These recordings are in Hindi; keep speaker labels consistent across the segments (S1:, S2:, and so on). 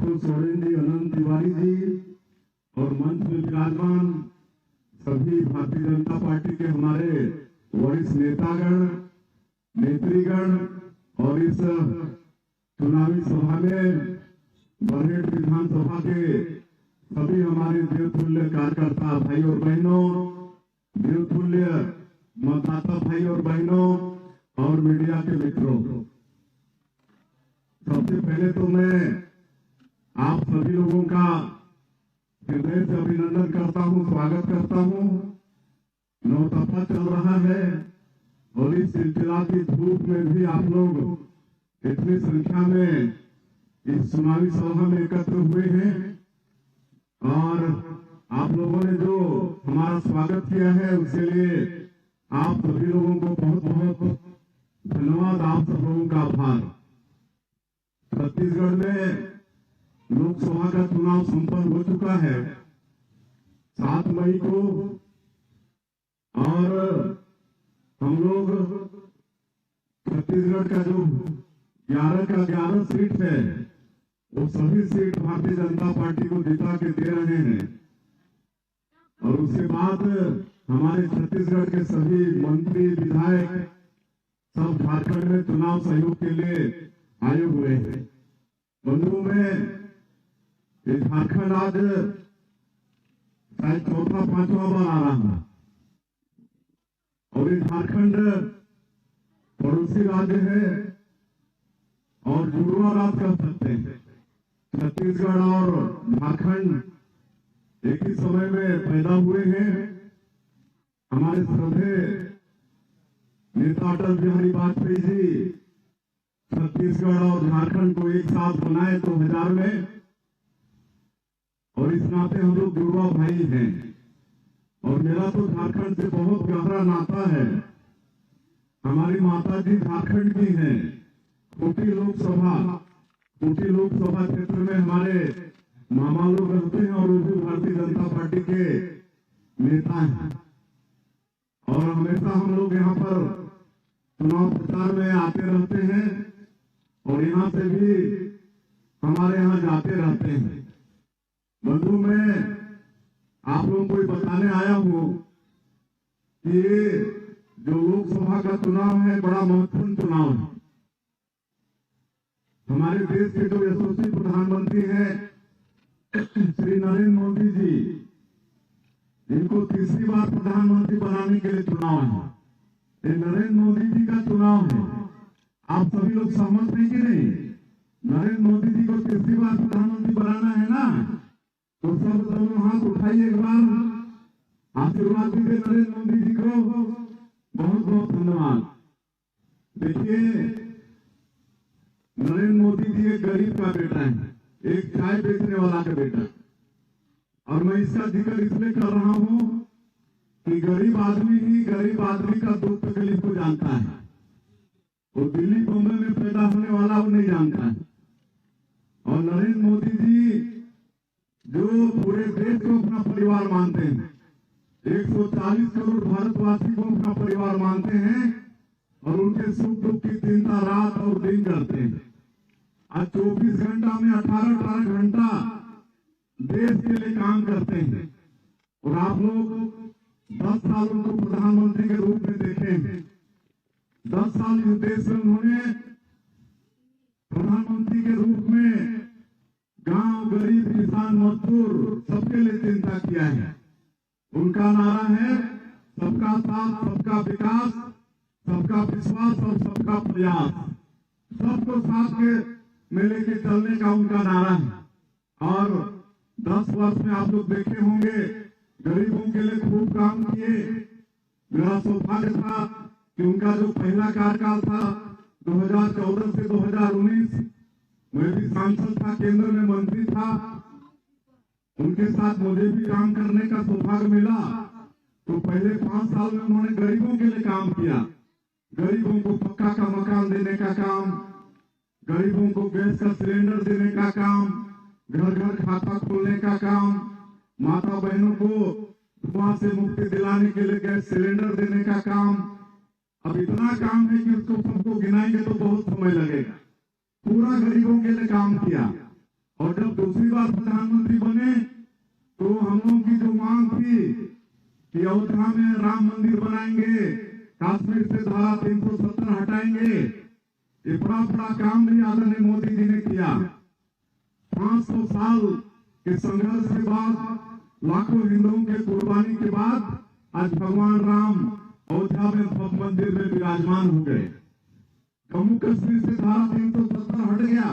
S1: अतुल सोरेन जी, अनंत तिवारी जी और मंच में विराजमान सभी भारतीय जनता पार्टी के हमारे वरिष्ठ नेतागण, नेत्रीगण और इस चुनावी सभा में बरहेट विधानसभा के सभी हमारे देवतुल्य कार्यकर्ता भाई और बहनों, देवतुल्य मतदाता भाई और बहनों और मीडिया के मित्रों, सबसे पहले तो मैं आप सभी लोगों का हृदय से अभिनंदन करता हूं, स्वागत करता हूं। नौतपा चल रहा है और इस सिलसिला की धूप में भी आप लोग इतनी संख्या में इस चुनावी सभा में एकत्र हुए हैं और आप लोगों ने जो हमारा स्वागत किया है उसके लिए आप सभी लोगों को बहुत बहुत धन्यवाद, आप सब लोगों का आभार। छत्तीसगढ़ में लोकसभा का चुनाव संपन्न हो चुका है 7 मई को और हम लोग छत्तीसगढ़ का जो 11 का 11 सीट है वो सभी सीट भारतीय जनता पार्टी को जिता के दे रहे हैं और उसके बाद हमारे छत्तीसगढ़ के सभी मंत्री, विधायक सब झारखंड में चुनाव सहयोग के लिए आए हुए हैं। बंधुओं में झारखंड आज शायद 4-5वां बार आ रहा है और ये झारखंड पड़ोसी राज्य है और जुड़वा राज्य कह सकते हैं। छत्तीसगढ़ और झारखंड एक ही समय में पैदा हुए हैं। हमारे श्रद्धेय नेता अटल बिहारी वाजपेयी जी छत्तीसगढ़ और झारखंड को एक साथ बनाए 2000 में और इस नाते हम लोग जुड़वा भाई हैं और मेरा तो झारखंड से बहुत गहरा नाता है। हमारी माता जी झारखंड की हैं। खूंटी लोकसभा क्षेत्र में हमारे मामा लोग रहते हैं और वो भी भारतीय जनता पार्टी के नेता हैं और हमेशा हम लोग यहाँ पर चुनाव प्रचार में आते रहते हैं और यहाँ से भी हमारे यहाँ जाते रहते हैं। बंधु, मैं आप लोगों को बताने आया हूँ कि ये जो लोकसभा का चुनाव है बड़ा महत्वपूर्ण चुनाव है। हमारे देश के जो यशस्वी प्रधानमंत्री हैं श्री नरेंद्र मोदी जी, इनको तीसरी बार प्रधानमंत्री बनाने के लिए चुनाव है। ये नरेंद्र मोदी जी का चुनाव है। आप सभी लोग सहमत हैं कि नहीं? नरेंद्र मोदी जी को तीसरी बार प्रधानमंत्री बनाना है ना, तो सब लोग हाथ उठाइए, एक बार आशीर्वाद दीजिए नरेंद्र मोदी जी को। बहुत बहुत धन्यवाद। देखिए, नरेंद्र मोदी जी एक गरीब का बेटा है, एक चाय बेचने वाला का बेटा, और मैं इसका जिक्र इसलिए कर रहा हूं कि गरीब आदमी ही गरीब आदमी का दुख तकलीफ को जानता है। वो दिल्ली बॉम्बे में पैदा होने वाला वो नहीं जानता है। और नरेंद्र मोदी जी जो पूरे देश को अपना परिवार मानते हैं, 140 करोड़ भारतवासी को अपना परिवार मानते हैं और उनके सुख दुख की चिंता रात और दिन करते हैं। आज 24 घंटा में 18 घंटा देश के लिए काम करते हैं और आप लोग 10 साल उनको प्रधानमंत्री के रूप में देखे हैं। 10 साल इस देश में उन्होंने प्रधानमंत्री के रूप में गांव, गरीब, किसान, मजदूर सबके लिए चिंता किया है। उनका नारा है सबका साथ, सबका विकास, सबका विश्वास और सबका प्रयास। सबको साथ के में लेके चलने का उनका नारा है। और 10 वर्ष में आप लोग देखे होंगे गरीबों के लिए खूब काम किए। मेरा सौभाग्य था कि उनका जो पहला कार्यकाल था 2014 से 2019, मैं भी सांसद था, केंद्र में मंत्री था, उनके साथ मुझे भी काम करने का सौभाग्य मिला। तो पहले 5 साल में उन्होंने गरीबों के लिए काम किया। गरीबों को पक्का का मकान देने का काम, गरीबों को गैस का सिलेंडर देने का काम, घर घर खाता खोलने का काम, माता बहनों को धुआं से मुक्ति दिलाने के लिए गैस सिलेंडर देने का काम। अब इतना काम है कि उसको सबको गिनाएंगे तो बहुत समय लगेगा। पूरा गरीबों के लिए काम किया और जब दूसरी बार प्रधानमंत्री बने तो हम लोगों की जो मांग थी कि अयोध्या में राम मंदिर बनाएंगे, कश्मीर से धारा 370 हटाएंगे, ये बड़ा काम भी आदरणीय मोदी जी ने किया। 500 साल के संघर्ष के बाद, लाखों हिंदुओं के कुर्बानी के बाद आज भगवान राम अयोध्या में भव्य मंदिर में विराजमान हो गए। जम्मू कश्मीर से धारा 370 हट गया।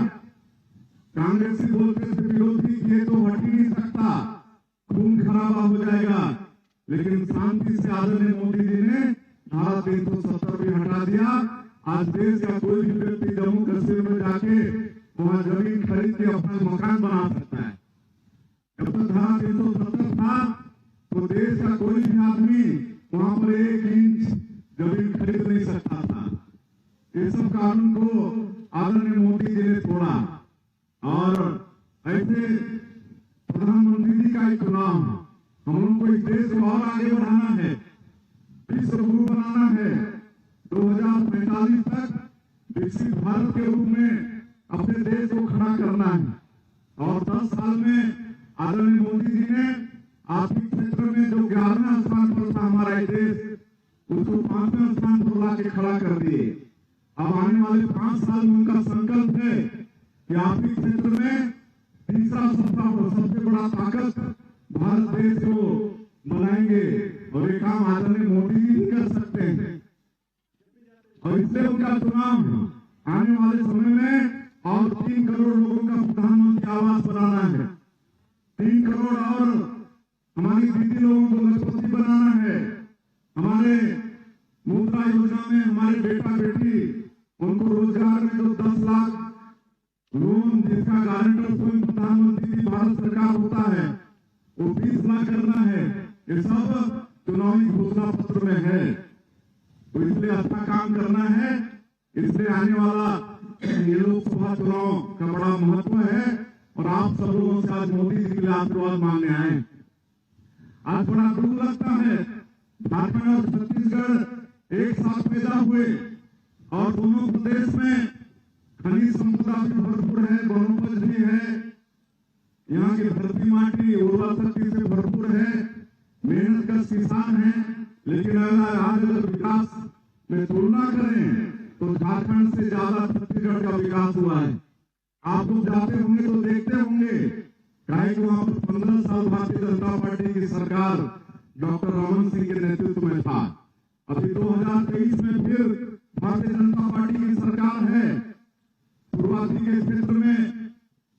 S1: कांग्रेसी बोलते थे विरोधी ये तो हट ही नहीं सकता, खून खराबा हो जाएगा, लेकिन शांति से आदरणीय मोदी जी ने धारा 370 भी हटा दिया। आज देश का कोई भी व्यक्ति जम्मू कश्मीर में जाके वहां जमीन खरीद के अपना मकान बना सकता है। जब तक धारा 370 था तो देश का कोई भी आदमी वहां पर 1 इंच जमीन खरीद नहीं सकता था। ये सब कानून को आदरणीय मोदी जी ने तोड़ा और ऐसे प्रधानमंत्री जी का एक चुनाव, हम लोगों को इस देश को और आगे बढ़ाना है, विश्व गुरु बनाना है, 2045 तक विकसित भारत के रूप में अपने देश को खड़ा करना है। और 10 साल में आदरणीय मोदी जी ने आर्थिक क्षेत्र में जो 11वें स्थान पर था हमारा देश, उसको 5वें स्थान पर लाके खड़ा कर दिए। अब आने वाले 5 साल में उनका संकल्प है कि आर्थिक क्षेत्र में तीसरा सबसे बड़ा ताकत भारत देश को बनाएंगे और ये काम आदरणीय मोदी जी कर सकते हैं। और इसलिए उनका चुनाव आने वाले समय में और 3 करोड़ लोगों का प्रधानमंत्री आवास बनाना है, 3 करोड़ और हमारी दीदी लोगों को लखपति बनाना है। हमारे मुद्रा योजना में हमारे बेटा बेटी उनको रोजगार में जो 10 लाख लोन जिसका गारंटर स्वयं प्रधानमंत्री जी भारत सरकार होता है वो 20 लाख करना है। ये सब चुनावी घोषणा पत्र में है। तो इसलिए अच्छा काम करना है। इसलिए आने वाला ये लोकसभा चुनाव का बड़ा महत्व है और आप सब लोगों से आज मोदी जी के लिए आशीर्वाद मांगने आए। आज बड़ा दुख लगता है, झारखंड और छत्तीसगढ़ एक साथ पैदा हुए और दोनों प्रदेश में खनिज संपदा भी भरपूर है, वनोपज भी है, यहाँ की धरती माटी उर्वरा शक्ति से भरपूर है, मेहनतकश किसान है। लेकिन अगर विकास में तुलना करें तो झारखंड से ज्यादा छत्तीसगढ़ का विकास हुआ है। आप लोग जाते होंगे तो देखते होंगे, वहां पर 15 साल भारतीय जनता पार्टी की सरकार डॉक्टर रमन सिंह के नेतृत्व में था। अभी 2023 में फिर भारतीय जनता पार्टी की सरकार है। शुरुआती के क्षेत्र में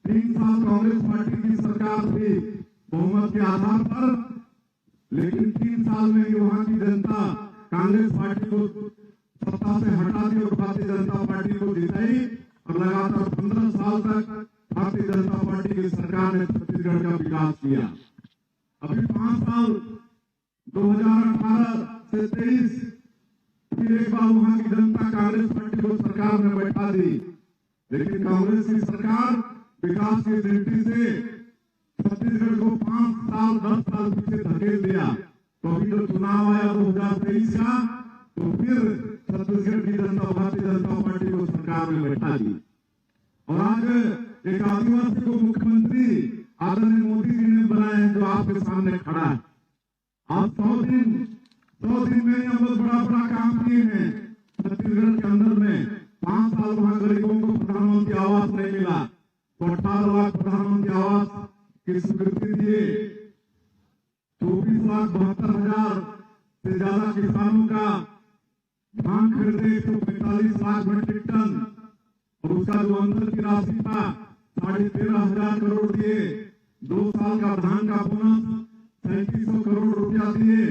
S1: 3 साल कांग्रेस पार्टी की सरकार थी बहुमत के आधार पर, लेकिन 3 साल में वहां की जनता कांग्रेस पार्टी को सत्ता से हटा दी और भारतीय जनता पार्टी को जिताई और लगातार 15 साल तक भारतीय जनता पार्टी की सरकार ने छत्तीसगढ़ का विकास किया। अभी 5 साल 2018 से 23 फिर एक बार वहां की जनता कांग्रेस पार्टी को सरकार में बैठा दी, लेकिन कांग्रेस की सरकार विकास की दृष्टि से छत्तीसगढ़ को 5 साल 10 साल पीछे धकेल दिया। तो अभी जो चुनाव आया 2023 का, तो फिर छत्तीसगढ़ की जनता भारतीय जनता पार्टी को सरकार में बैठा दी और आज एक आदिवासी को मुख्यमंत्री आदरणीय मोदी जी ने बनाया है, जो आपके सामने खड़ा है। आज 100 दिन में हम लोग बड़ा काम किए हैं छत्तीसगढ़ के अंदर में। 5 साल वहां गरीबों को प्रधानमंत्री आवास नहीं मिला तो 18 लाख प्रधानमंत्री आवास की स्वीकृति दिए। 24,72,000 से ज्यादा किसानों का धान खरीदे 145 लाख मीट्रिक टन और उसका जो अंदर की राशि था 13,500 करोड़ दिए। 2 साल का धान का बोनस 3700 करोड़ रुपया दिए।